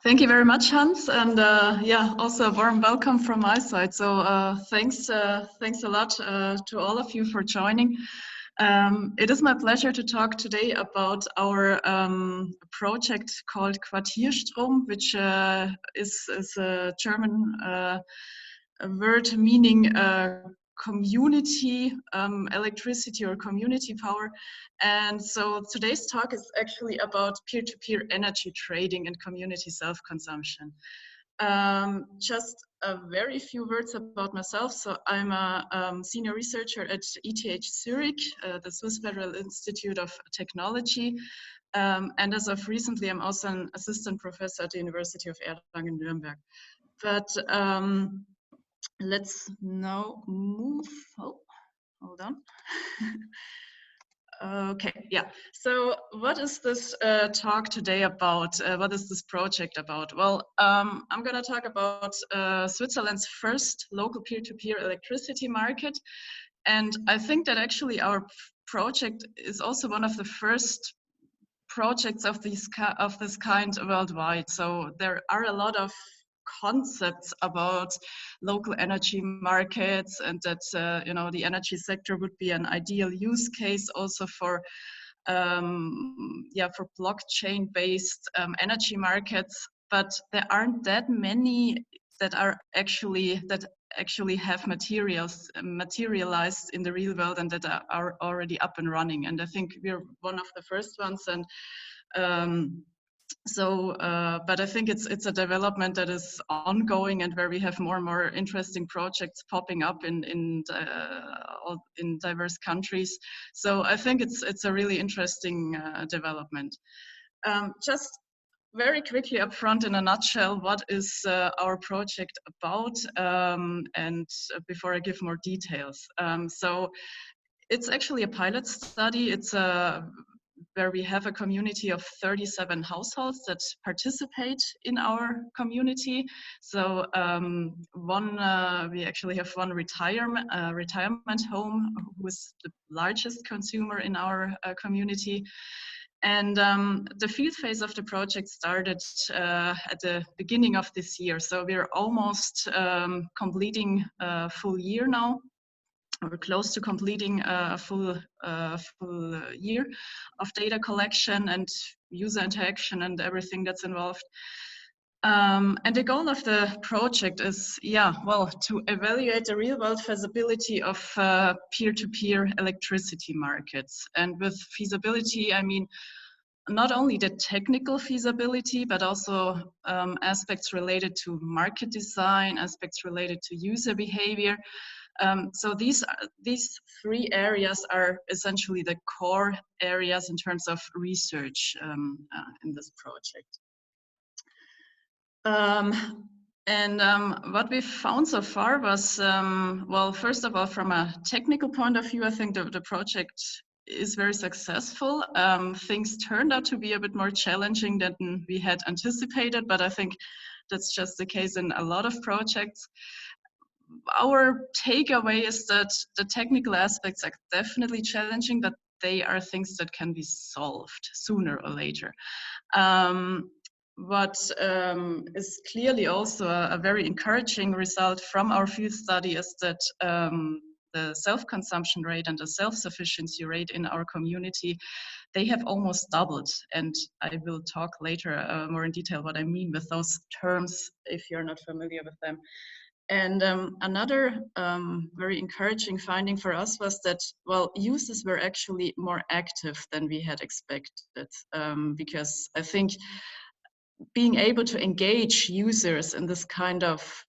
Thank you very much, Hans, and yeah, also a warm welcome from my side. So thanks a lot to all of you for joining. It is my pleasure to talk today about our project called Quartierstrom, which is a German word meaning community electricity or community power. And so today's talk is actually about peer-to-peer energy trading and community self-consumption. Just a very few words about myself. So I'm a senior researcher at ETH Zurich, the Swiss Federal Institute of Technology. And as of recently, I'm also an assistant professor at the University of Erlangen-Nuremberg. But let's now move. Oh, hold on. Okay, yeah. So what is this talk today about? What is this project about? Well, I'm going to talk about Switzerland's first local peer-to-peer electricity market. And I think that actually our project is also one of the first projects of this kind worldwide. So there are a lot of concepts about local energy markets, and that you know, the energy sector would be an ideal use case also for for blockchain based energy markets, but there aren't that many that are actually have materialized in the real world and that are already up and running. And I think we're one of the first ones. And but I think it's a development that is ongoing and where we have more and more interesting projects popping up in diverse countries. So I think it's a really interesting development. Just very quickly up front, in a nutshell, what is our project about? And before I give more details, so it's actually a pilot study. It's where we have a community of 37 households that participate in our community. So we actually have one retirement home who is the largest consumer in our community. And the field phase of the project started at the beginning of this year. So we're almost completing a full year now. We're close to completing a full year of data collection and user interaction and everything that's involved. And the goal of the project is, to evaluate the real-world feasibility of peer-to-peer electricity markets. And with feasibility, I mean not only the technical feasibility, but also aspects related to market design, aspects related to user behavior. So these three areas are essentially the core areas in terms of research in this project. What we've found so far was, well, first of all, from a technical point of view, I think the project is very successful. Things turned out to be a bit more challenging than we had anticipated, but I think that's just the case in a lot of projects. Our takeaway is that the technical aspects are definitely challenging, but they are things that can be solved sooner or later. What is clearly also a very encouraging result from our field study is that the self-consumption rate and the self-sufficiency rate in our community, they have almost doubled. And I will talk later more in detail what I mean with those terms if you're not familiar with them. And another very encouraging finding for us was that, well, users were actually more active than we had expected, because I think being able to engage users in this kind of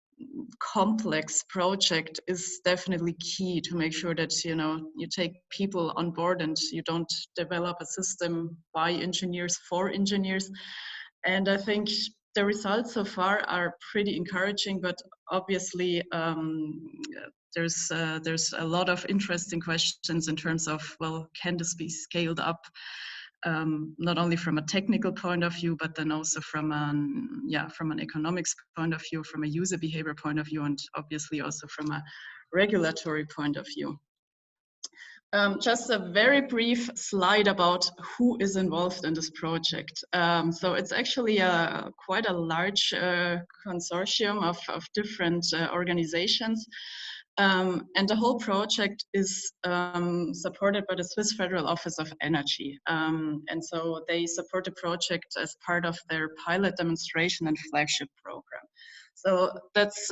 complex project is definitely key to make sure that, you know, you take people on board and you don't develop a system by engineers for engineers. And I think the results so far are pretty encouraging, but obviously there's a lot of interesting questions in terms of, well, can this be scaled up? Not only from a technical point of view, but then also from an economics point of view, from a user behavior point of view, and obviously also from a regulatory point of view. Just a very brief slide about who is involved in this project. So it's actually quite a large consortium of different organizations. And the whole project is supported by the Swiss Federal Office of Energy. And so they support the project as part of their pilot demonstration and flagship program. So that's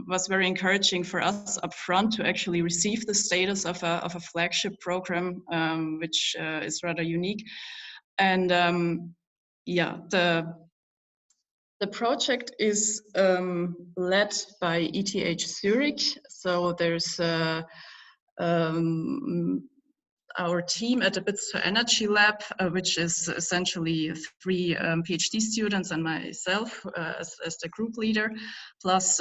was very encouraging for us up front to actually receive the status of a flagship program, which is rather unique. And yeah, the project is led by ETH Zurich. So there's our team at the Bits to Energy Lab, which is essentially 3 PhD students and myself as the group leader, plus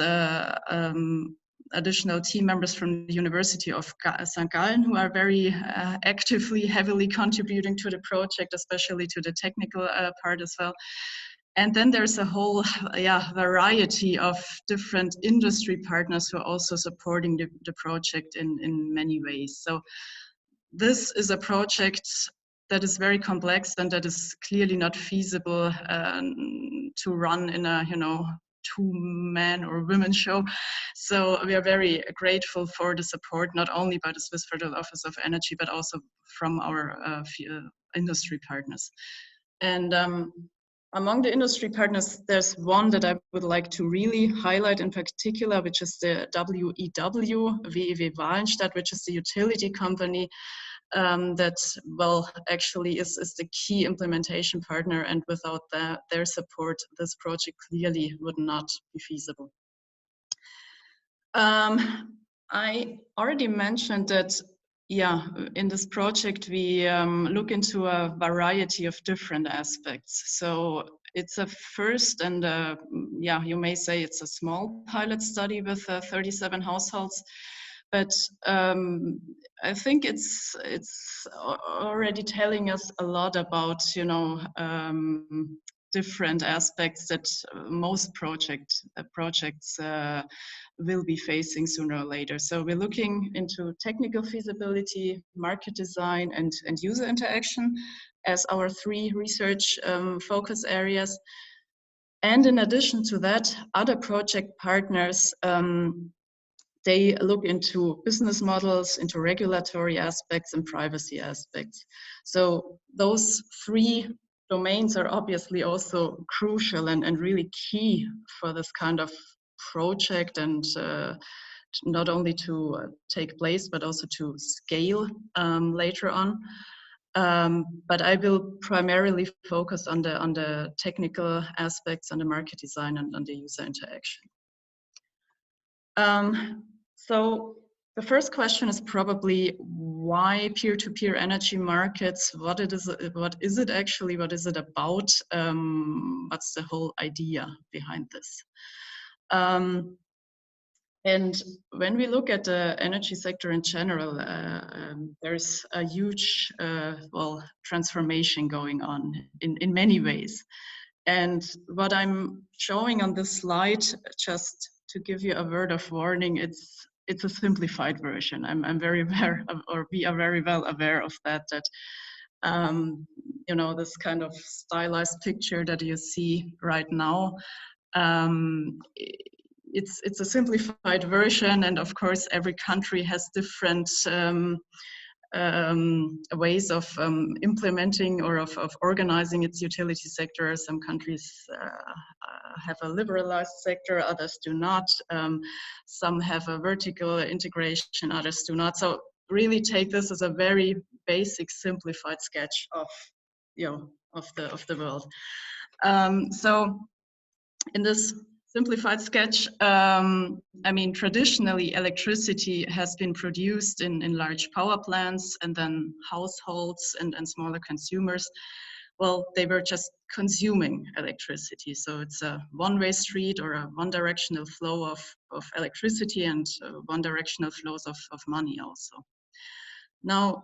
additional team members from the University of St. Gallen, who are very actively, heavily contributing to the project, especially to the technical part as well. And then there's a whole variety of different industry partners who are also supporting the project in many ways. So this is a project that is very complex and that is clearly not feasible to run in a, two-man or women show. So we are very grateful for the support, not only by the Swiss Federal Office of Energy, but also from our industry partners. And among the industry partners, there's one that I would like to really highlight in particular, which is the WEW Walenstadt, which is the utility company that, well, actually is the key implementation partner. And without their support, this project clearly would not be feasible. I already mentioned that, yeah, in this project, we look into a variety of different aspects. So it's a first and, yeah, you may say it's a small pilot study with 37 households. But I think it's already telling us a lot about, different aspects that most projects will be facing sooner or later. So we're looking into technical feasibility, market design, and user interaction as our 3 research focus areas. And in addition to that, other project partners, they look into business models, into regulatory aspects and privacy aspects. So those 3 domains are obviously also crucial and really key for this kind of project, and not only to take place, but also to scale later on. But I will primarily focus on the technical aspects, on the market design, and on the user interaction. So the first question is probably why peer-to-peer energy markets? What is it actually? What is it about? What's the whole idea behind this? And when we look at the energy sector in general, there's a huge, transformation going on in many ways. And what I'm showing on this slide, just to give you a word of warning, it's a simplified version. I'm very aware of, or we are very well aware of that this kind of stylized picture that you see right now, it's a simplified version, and of course every country has different ways of implementing or of organizing its utility sector. Some countries have a liberalized sector, others do not. Some have a vertical integration, others do not. So really take this as a very basic, simplified sketch of, of the world. So in this simplified sketch, traditionally electricity has been produced in large power plants, and then households and smaller consumers, well, they were just consuming electricity. So it's a one-way street or a one-directional flow of electricity and one-directional flows of money also. Now,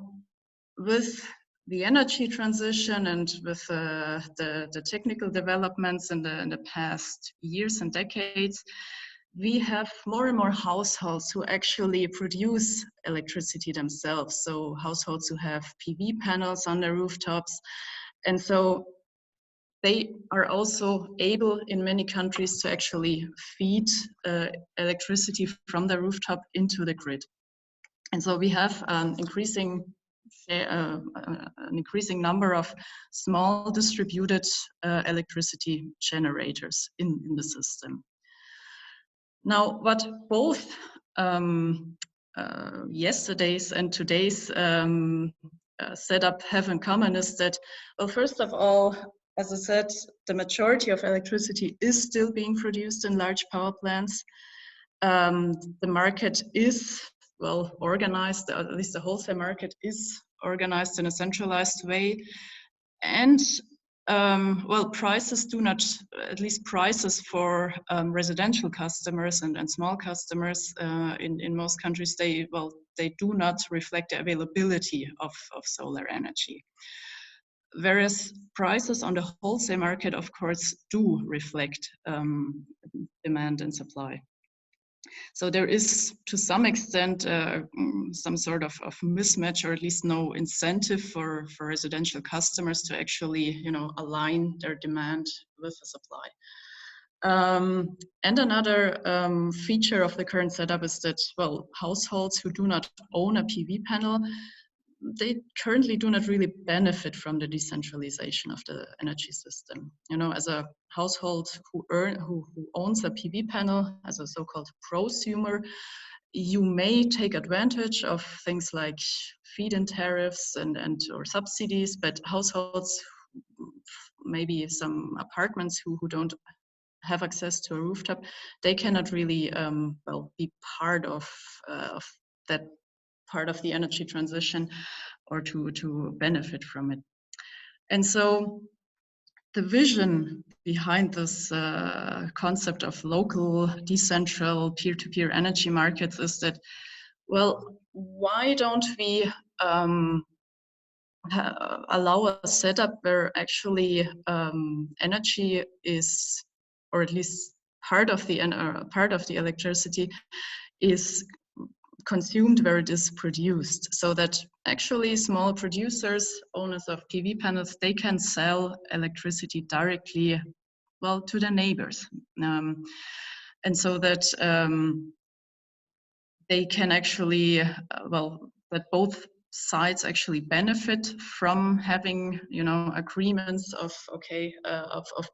with the energy transition and with the technical developments in the past years and decades, we have more and more households who actually produce electricity themselves. So households who have PV panels on their rooftops. And so they are also able in many countries to actually feed electricity from the rooftop into the grid. And so we have an increasing number of small distributed electricity generators in the system. Now, what both yesterday's and today's setup have in common is that, well, first of all, as I said, the majority of electricity is still being produced in large power plants. The market is well organized, at least the wholesale market is organized in a centralized way. And well, prices do not, at least prices for residential customers and small customers in most countries, they do not reflect the availability of solar energy. Whereas prices on the wholesale market, of course, do reflect demand and supply. So there is, to some extent, some sort of mismatch, or at least no incentive for residential customers to actually, align their demand with the supply. And another feature of the current setup is that, well, households who do not own a PV panel, they currently do not really benefit from the decentralization of the energy system. As a household who owns a PV panel, as a so-called prosumer, you may take advantage of things like feed-in tariffs and or subsidies, but households, maybe some apartments who don't have access to a rooftop, they cannot really be part of that part of the energy transition, or to benefit from it. And so the vision behind this concept of local, decentral, peer-to-peer energy markets is that, well, why don't we allow a setup where actually energy is, or at least part of the electricity is consumed where it is produced, so that actually small producers, owners of PV panels, they can sell electricity directly, well, to their neighbors, and so that they can actually, that both sides actually benefit from having, agreements of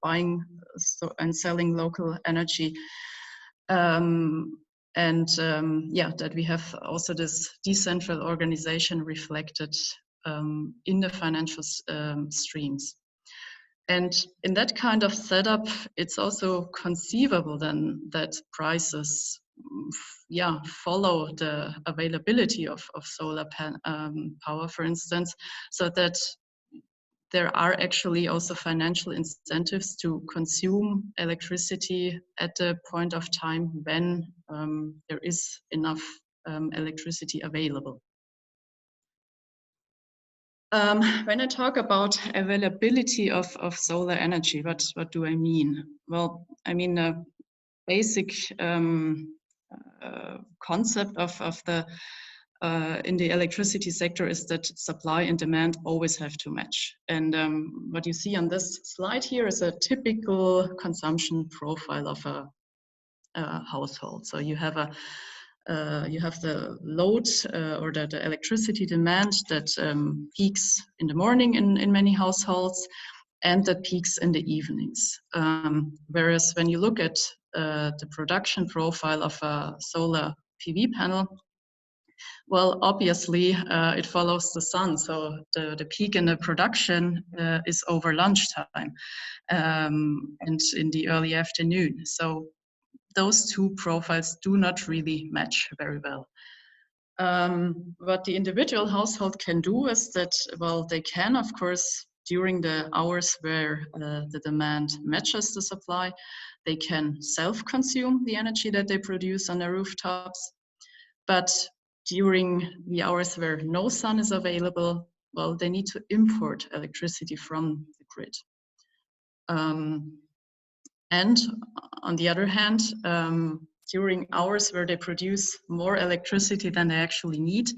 buying and selling local energy. That we have also this decentral organization reflected in the financial streams. And in that kind of setup, it's also conceivable then that prices follow the availability of solar power, for instance, so that there are actually also financial incentives to consume electricity at the point of time when there is enough electricity available. When I talk about availability of solar energy, what do I mean? Well, I mean a basic concept of the in the electricity sector is that supply and demand always have to match. And what you see on this slide here is a typical consumption profile of a household. So you have the load or the electricity demand that peaks in the morning in many households, and that peaks in the evenings. Whereas when you look at the production profile of a solar PV panel, well, obviously, it follows the sun. So the peak in the production is over lunchtime and in the early afternoon. So those two profiles do not really match very well. What the individual household can do is that, well, they can, of course, during the hours where the demand matches the supply, they can self-consume the energy that they produce on their rooftops. But during the hours where no sun is available, well, they need to import electricity from the grid. And on the other hand, during hours where they produce more electricity than they actually need,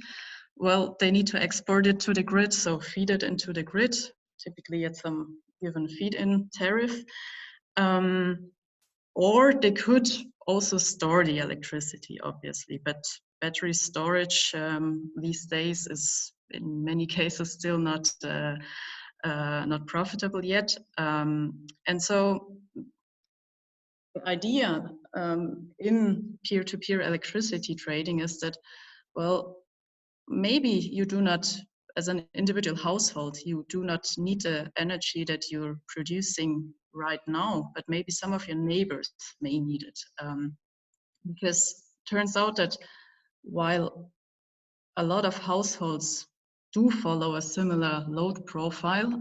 well, they need to export it to the grid, so feed it into the grid, typically at some given feed-in tariff. Or they could also store the electricity, obviously, but battery storage these days is in many cases still not profitable yet. And so the idea in peer-to-peer electricity trading is that, well, maybe you do not, as an individual household, you do not need the energy that you're producing right now, but maybe some of your neighbors may need it. Because turns out that while a lot of households do follow a similar load profile,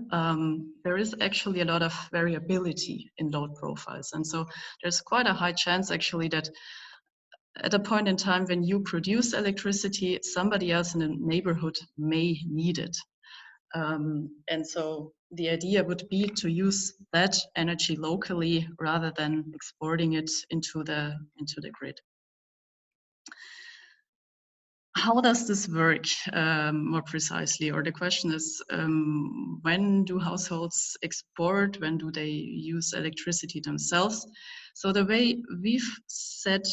there is actually a lot of variability in load profiles. And so there's quite a high chance actually that at a point in time when you produce electricity, somebody else in the neighborhood may need it. And so the idea would be to use that energy locally rather than exporting it into the grid. How does this work more precisely? Or the question is, when do households export? When do they use electricity themselves? So the way we've set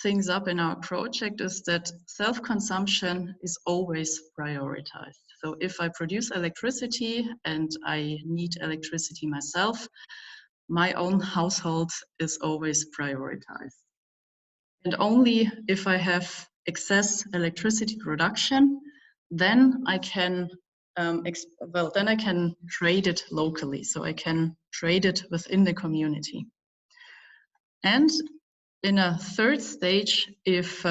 things up in our project is that self-consumption is always prioritized. So if I produce electricity and I need electricity myself, my own household is always prioritized. And only if I have excess electricity production, then I can then I can trade it locally. So I can trade it within the community. And in a third stage, if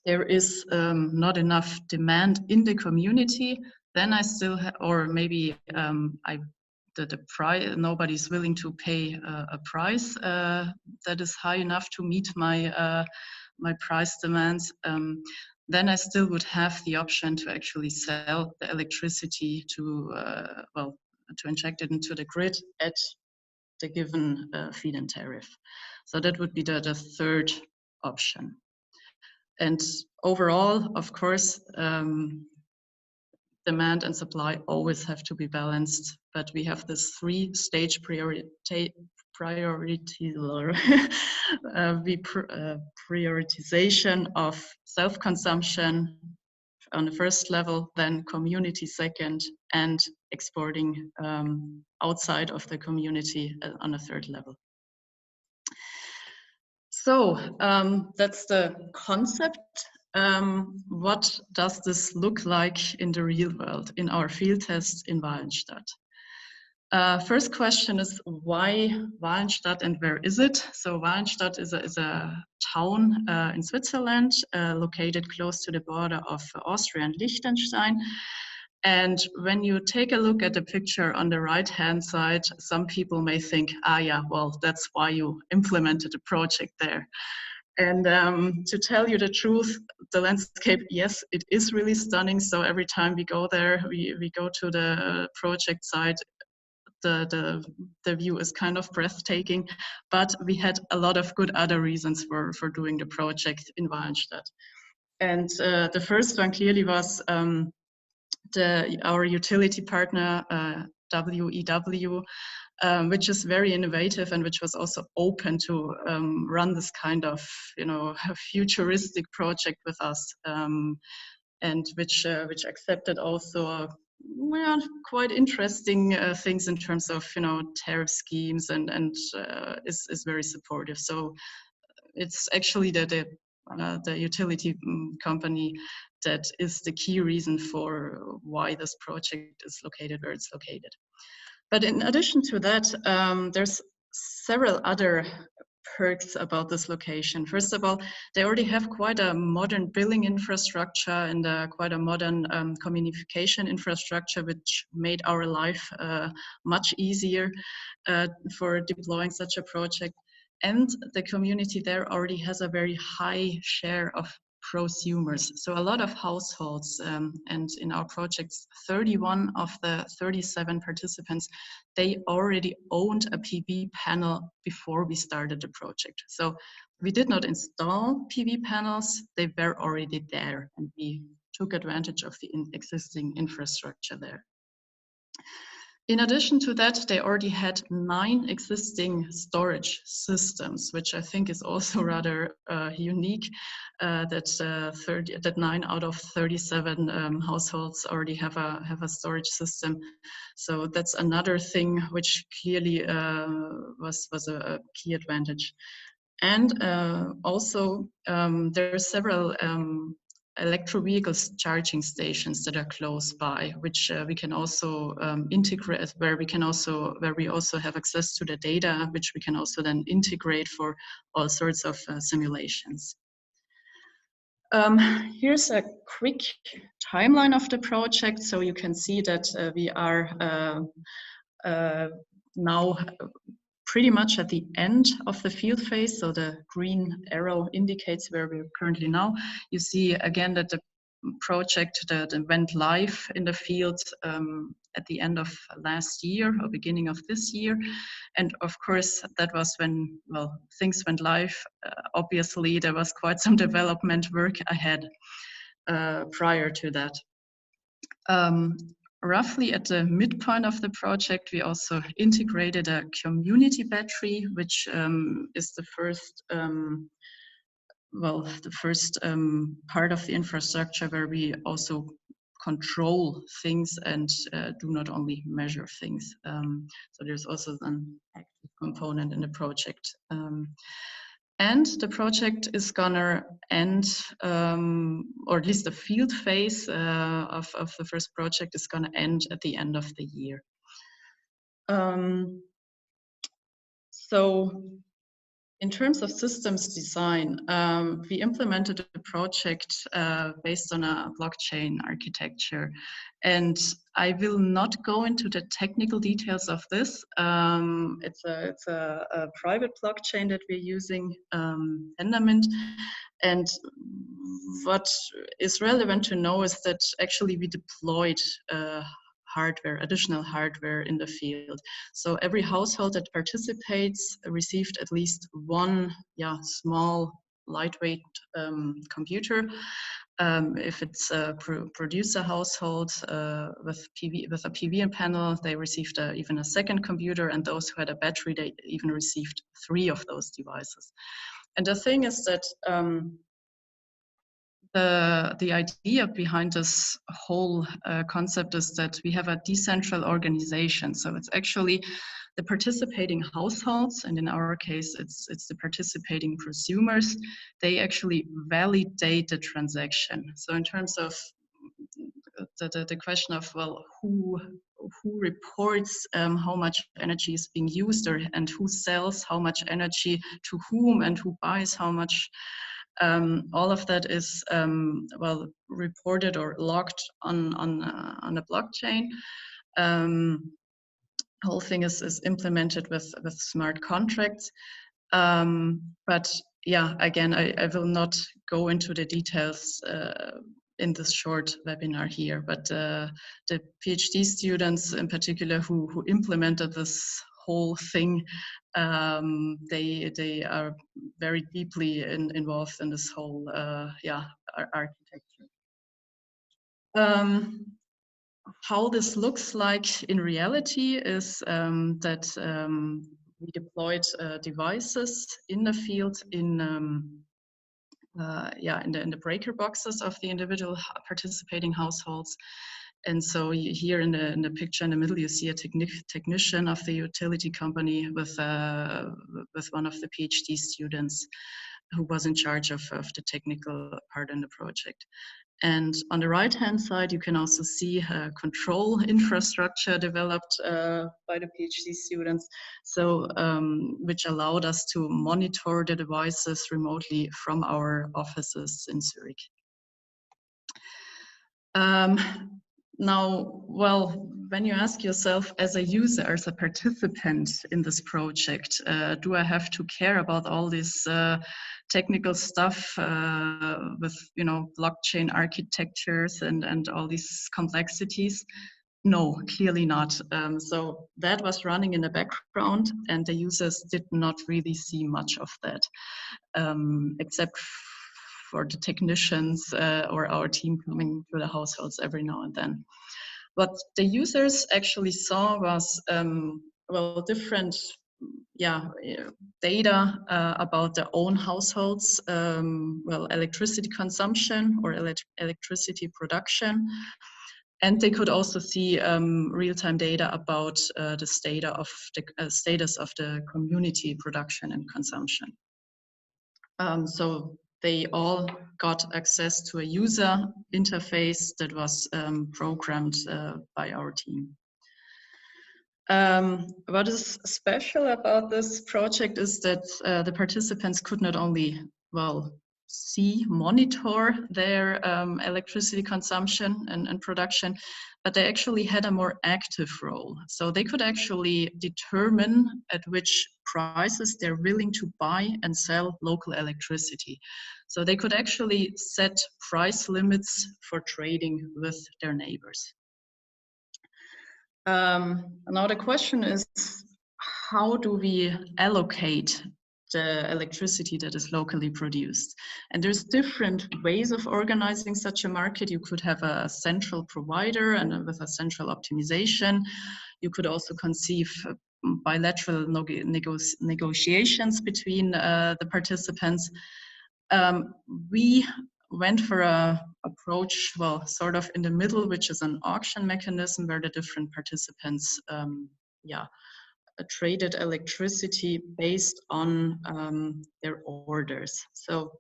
there is not enough demand in the community, then I still or maybe the price, nobody's willing to pay a price that is high enough to meet my my price demands, then I still would have the option to actually sell the electricity to well, to inject it into the grid at the given feed-in tariff. So that would be the third option. And overall, of course, demand and supply always have to be balanced, but we have this three-stage prioritization of self-consumption on the first level, then community second, and exporting outside of the community on a third level. So that's the concept. What does this look like in the real world, in our field test in Walenstadt? First question is, why Walenstadt and where is it? So Walenstadt is a town in Switzerland, located close to the border of Austria and Liechtenstein. And when you take a look at the picture on the right-hand side, some people may think, ah, yeah, well, that's why you implemented a project there. And to tell you the truth, the landscape, yes, it is really stunning. So every time we go there, we go to the project site, the view is kind of breathtaking. But we had a lot of good other reasons for doing the project in Walenstadt. And the first one clearly was our utility partner, WEW, which is very innovative and which was also open to run this kind of, you know, futuristic project with us, and which accepted also quite interesting things in terms of, you know, tariff schemes and is very supportive. So it's actually the utility company that is the key reason for why this project is located where it's located. But in addition to that, there's several other perks about this location. First of all, they already have quite a modern billing infrastructure and quite a modern communication infrastructure, which made our life much easier for deploying such a project. And the community there already has a very high share of prosumers. So a lot of households, and in our projects, 31 of the 37 participants, they already owned a PV panel before we started the project. So we did not install PV panels, they were already there, and we took advantage of the existing infrastructure there. In addition to that, they already had 9 existing storage systems, which I think is also rather unique, that 9 out of 37 households already have a storage system. So that's another thing which clearly was a key advantage. And also there are several electro vehicles charging stations that are close by, which we can also integrate, where we also have access to the data, which we can also then integrate for all sorts of simulations. Here's a quick timeline of the project, so you can see that we are now pretty much at the end of the field phase. So the green arrow indicates where we're currently now. You see again that the project that went live in the field at the end of last year or beginning of this year. And of course, that was when, well, things went live. Obviously, there was quite some development work ahead prior to that. Roughly at the midpoint of the project, we also integrated a community battery, which is the first, part of the infrastructure where we also control things and do not only measure things. So there's also an active component in the project. And the project is gonna end, or at least the field phase of the first project is gonna end at the end of the year. So in terms of systems design, we implemented a project based on a blockchain architecture. And I will not go into the technical details of this. It's a private blockchain that we're using, Tendermint. And what is relevant to know is that actually we deployed additional hardware in the field. So every household that participates received at least one small lightweight computer. If it's a producer household with a PV panel, they received even a second computer, and those who had a battery, they even received 3 of those devices. And the thing is that the idea behind this whole concept is that we have a decentralized organization. So it's actually the participating households, and in our case, it's the participating prosumers. They actually validate the transaction. So in terms of the question of, well, who reports how much energy is being used, and who sells how much energy to whom, and who buys how much, all of that is reported or logged on the blockchain. Whole thing is implemented with smart contracts. But yeah, again, I will not go into the details in this short webinar here. But the PhD students in particular who implemented this whole thing, they are very deeply involved in this whole architecture. How this looks like in reality is that we deployed devices in the field in the breaker boxes of the individual participating households. And so here in the picture in the middle, you see a technician of the utility company with one of the PhD students who was in charge of the technical part in the project. And on the right-hand side, you can also see control infrastructure developed by the PhD students, so which allowed us to monitor the devices remotely from our offices in Zurich. Now, well, when you ask yourself as a user, as a participant in this project, do I have to care about all these technical stuff with, you know, blockchain architectures and all these complexities. No, clearly not. So that was running in the background, and the users did not really see much of that, except for the technicians or our team coming to the households every now and then. What the users actually saw was, well, different data about their own households, well, electricity consumption or electricity production. And they could also see real-time data about the status of the community production and consumption. So they all got access to a user interface that was programmed by our team. What is special about this project is that the participants could not only, well, monitor their electricity consumption and production, but they actually had a more active role. So they could actually determine at which prices they're willing to buy and sell local electricity. So they could actually set price limits for trading with their neighbors. Now the question is, how do we allocate the electricity that is locally produced? And there's different ways of organizing such a market. You could have a central provider and with a central optimization. You could also conceive bilateral negotiations between the participants. We went for a approach, well, sort of in the middle, which is an auction mechanism where the different participants traded electricity based on their orders. So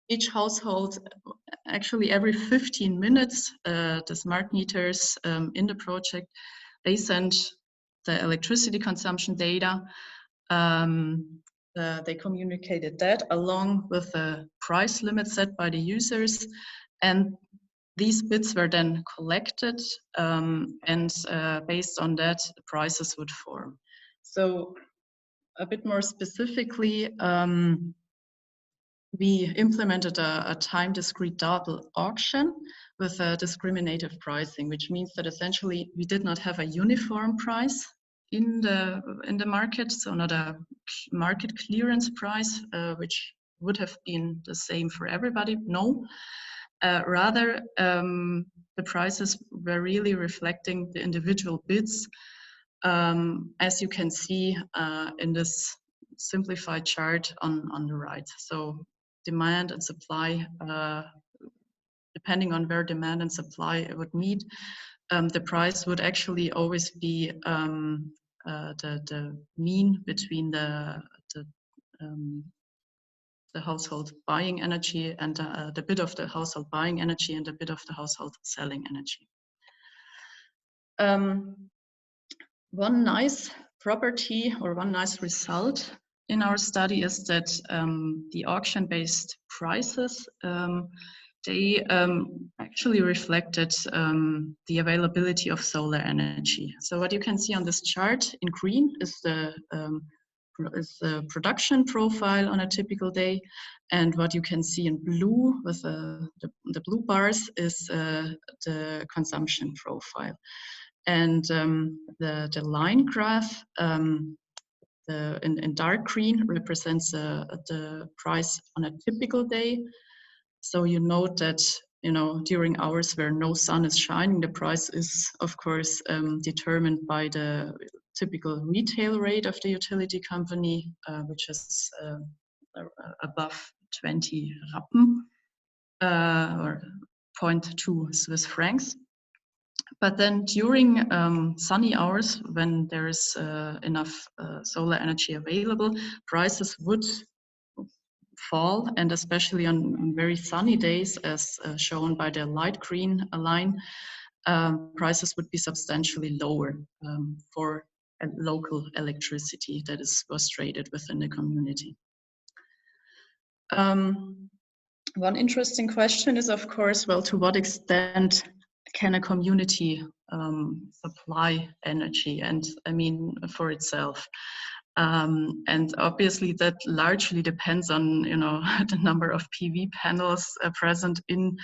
each household, actually every 15 minutes, the smart meters in the project, they send the electricity consumption data. They communicated that along with the price limit set by the users, and these bits were then collected, and based on that, the prices would form. So a bit more specifically, we implemented a time discrete double auction with a discriminative pricing, which means that essentially we did not have a uniform price in the market, so not a market clearance price, which would have been the same for everybody. No, rather the prices were really reflecting the individual bids, as you can see in this simplified chart on the right. So demand and supply, depending on where demand and supply would meet, the price would actually always be the mean between the household buying energy and the bid of the household buying energy and the bid of the household selling energy. One nice property or one nice result in our study is that the auction-based prices, they actually reflected the availability of solar energy. So what you can see on this chart in green is the production profile on a typical day, and what you can see in blue with the blue bars is the consumption profile. And the line graph in dark green represents the price on a typical day. So you note that, you know, during hours where no sun is shining, the price is, of course, determined by the typical retail rate of the utility company, which is above 20 Rappen, or 0.2 Swiss francs. But then during sunny hours, when there is enough solar energy available, prices would fall, and especially on very sunny days, as shown by the light green line, prices would be substantially lower for local electricity that was traded within the community. One interesting question is, of course, well, to what extent can a community supply energy, and I mean for itself? And obviously that largely depends on, you know, the number of PV panels present in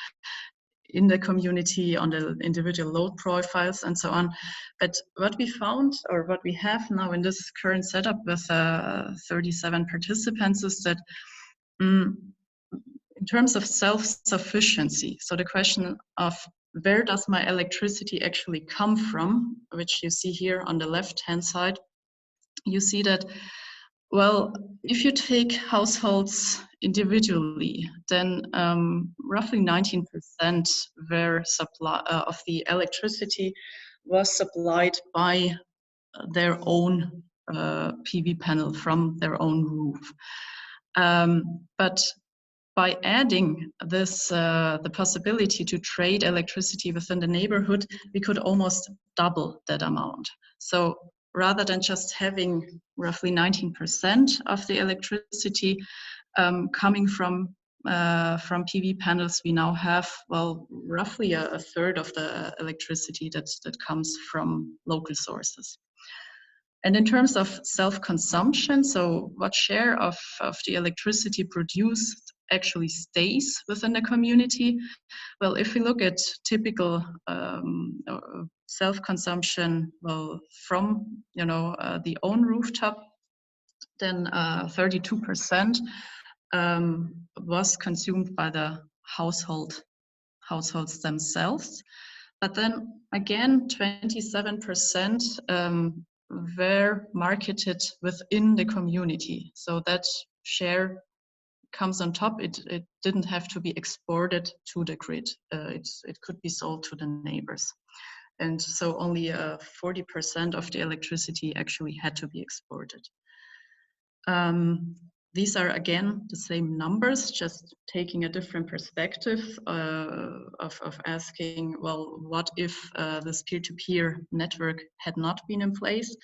the community, on the individual load profiles and so on. But what we found, or what we have now in this current setup with 37 participants, is that in terms of self-sufficiency, so the question of where does my electricity actually come from, which you see here on the left-hand side, you see that, well, if you take households individually, then roughly 19% were of the electricity was supplied by their own PV panel from their own roof. But by adding this, the possibility to trade electricity within the neighborhood, we could almost double that amount. So rather than just having roughly 19% of the electricity coming from PV panels, we now have, well, roughly a third of the electricity that comes from local sources. And in terms of self-consumption, so what share of the electricity produced actually stays within the community? Well, if we look at typical self-consumption, well, from, you know, the own rooftop, then 32% was consumed by the households themselves. But then again, 27% were marketed within the community. So that share comes on top. It didn't have to be exported to the grid. It could be sold to the neighbors. And so only 40% of the electricity actually had to be exported. These are again the same numbers, just taking a different perspective of asking, well, what if this peer-to-peer network had not been in place?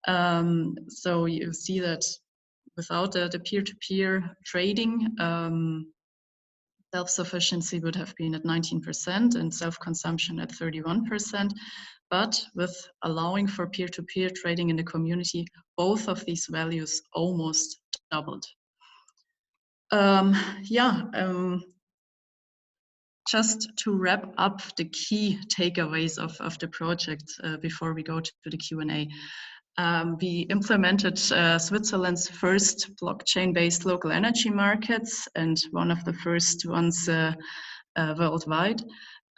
So you see that without the peer-to-peer trading, self-sufficiency would have been at 19% and self-consumption at 31%. But with allowing for peer-to-peer trading in the community, both of these values almost doubled. Just to wrap up the key takeaways of the project before we go to the Q&A. We implemented Switzerland's first blockchain-based local energy markets, and one of the first ones worldwide.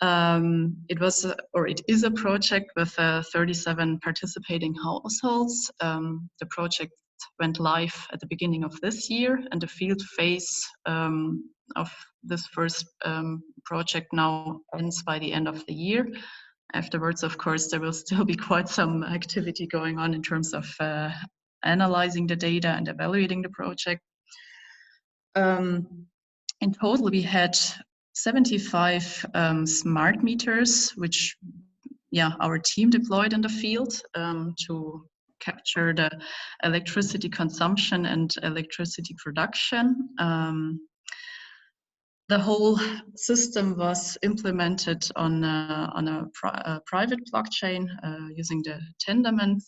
It is a project with 37 participating households. The project went live at the beginning of this year, and the field phase of this first project now ends by the end of the year. Afterwards, of course, there will still be quite some activity going on in terms of analyzing the data and evaluating the project. In total, we had 75 smart meters, which our team deployed in the field to capture the electricity consumption and electricity production. The whole system was implemented on a private blockchain using the Tendermint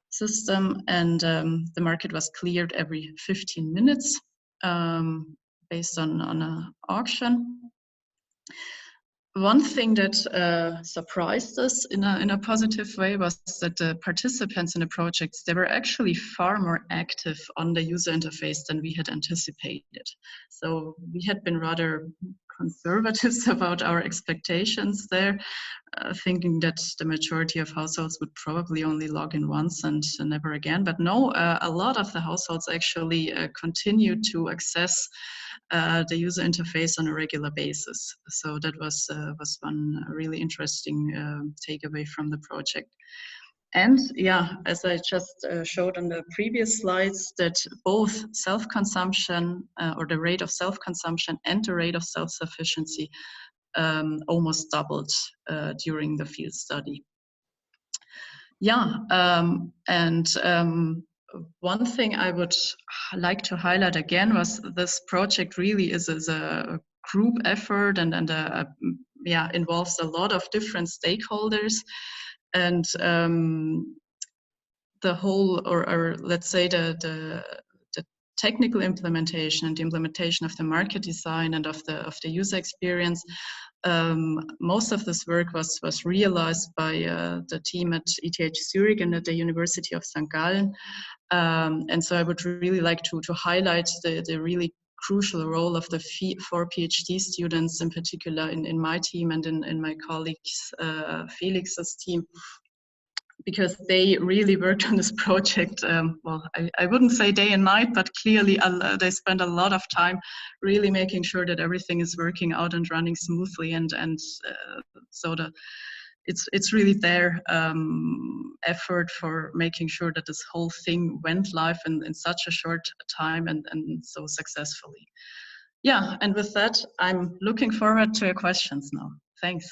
system, and the market was cleared every 15 minutes based on an auction. One thing that surprised us in a positive way was that the participants in the projects, they were actually far more active on the user interface than we had anticipated. So we had been rather conservative about our expectations there, thinking that the majority of households would probably only log in once and never again. But no, a lot of the households actually continued to access the user interface on a regular basis. So that was one really interesting takeaway from the project. And as I just showed on the previous slides, that both self-consumption or the rate of self-consumption and the rate of self-sufficiency almost doubled during the field study. One thing I would like to highlight again was this project really is a group effort and involves a lot of different stakeholders. And the whole, or let's say the technical implementation and the implementation of the market design and of the user experience, most of this work was realized by the team at ETH Zurich and at the University of St. Gallen. And so I would really like to highlight the really crucial role of the 4 PhD students, in particular in my team and in my colleagues Felix's team, because they really worked on this project. Well, I wouldn't say day and night, but clearly they spent a lot of time really making sure that everything is working out and running smoothly, and so it's really their effort for making sure that this whole thing went live in such a short time and so successfully. Yeah, and with that, I'm looking forward to your questions now. Thanks.